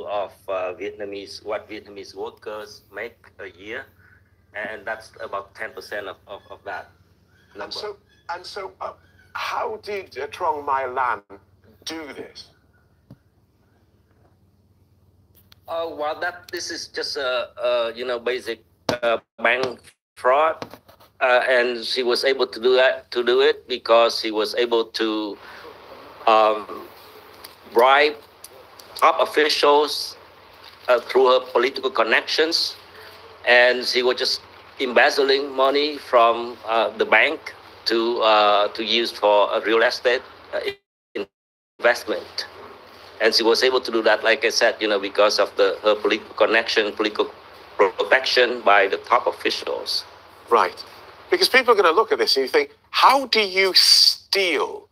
of what Vietnamese workers make a year, and that's about 10% of that number. And so, how did 𝓕𝓸𝓻 do this? Well, this is just a basic bank fraud, and she was able to do it because she was able to bribe top officials through her political connections, and she was just embezzling money from the bank to use for a real estate investment. And she was able to do that, like I said, because of her political connection, political protection by the top officials. Right. Because people are going to look at this and you think, how do you steal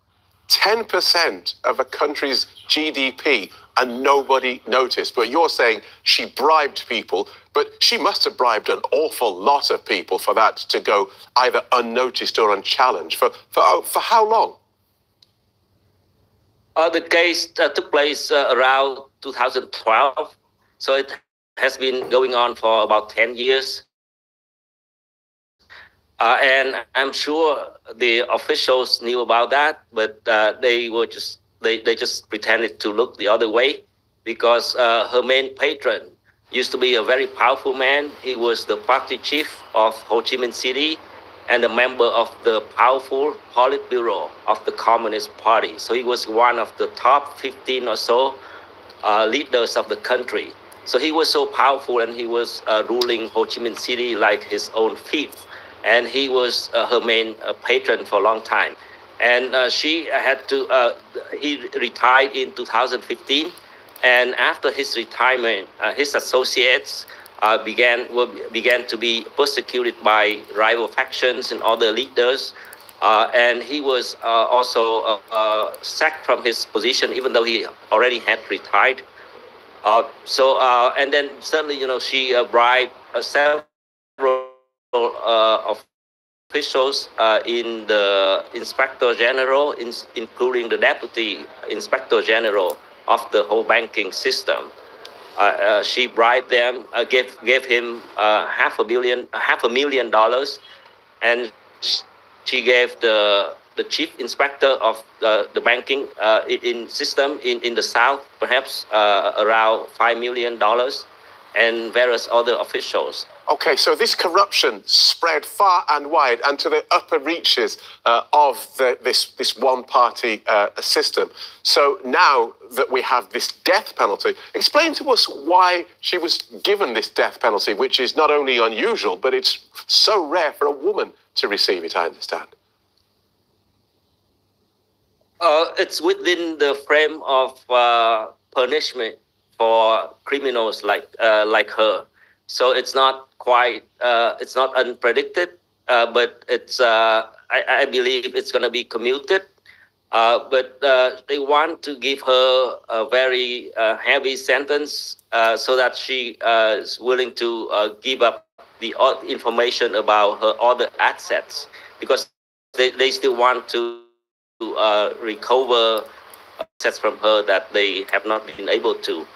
10% of a country's GDP and nobody noticed? But you're saying she bribed people, but she must have bribed an awful lot of people for that to go either unnoticed or unchallenged. For how long? The case took place around 2012, so it has been going on for about 10 years. And I'm sure the officials knew about that, but they just pretended to look the other way, because her main patron used to be a very powerful man. He was the party chief of Ho Chi Minh City and a member of the powerful Politburo of the Communist Party. So he was one of the top 15 or so leaders of the country. So he was so powerful, and he was ruling Ho Chi Minh City like his own fief. And he was her main patron for a long time. And he retired in 2015. And after his retirement, his associates began to be persecuted by rival factions and other leaders, and he was also sacked from his position, even though he already had retired. And then suddenly, she bribed several officials in the Inspector General, including the Deputy Inspector General of the whole banking system. She bribed them, gave him $500,000, and she gave the chief inspector of the banking system in the South perhaps around $5 million, and various other officials. Okay, so this corruption spread far and wide and to the upper reaches of this one-party system. So now that we have this death penalty, explain to us why she was given this death penalty, which is not only unusual, but it's so rare for a woman to receive it, I understand. It's within the frame of punishment for criminals like her. So it's not quite, it's not unpredicted, but it's, I believe it's going to be commuted. But they want to give her a very heavy sentence so that she is willing to give up the information about her other assets, because they still want to recover assets from her that they have not been able to.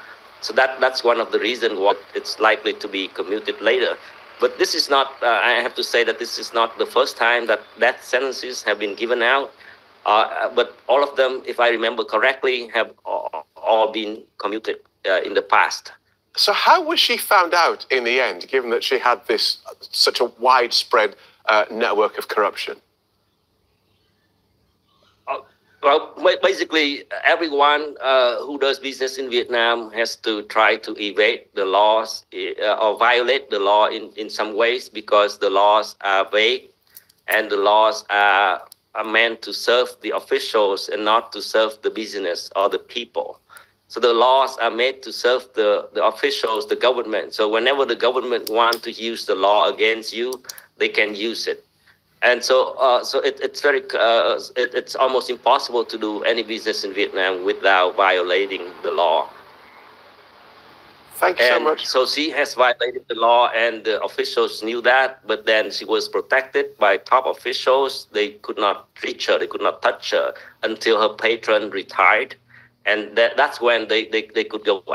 So that's one of the reasons why it's likely to be commuted later. But this is not, I have to say that this is not the first time that death sentences have been given out. But all of them, if I remember correctly, have all been commuted in the past. So how was she found out in the end, given that she had this such a widespread network of corruption? Well, basically, everyone who does business in Vietnam has to try to evade the laws or violate the law in some ways, because the laws are vague and the laws are meant to serve the officials and not to serve the business or the people. So the laws are made to serve the officials, the government. So whenever the government wants to use the law against you, they can use it. And so, it's almost impossible to do any business in Vietnam without violating the law. Thank you so much. So she has violated the law, and the officials knew that. But then she was protected by top officials. They could not reach her, they could not touch her until her patron retired, and that's when they could go out.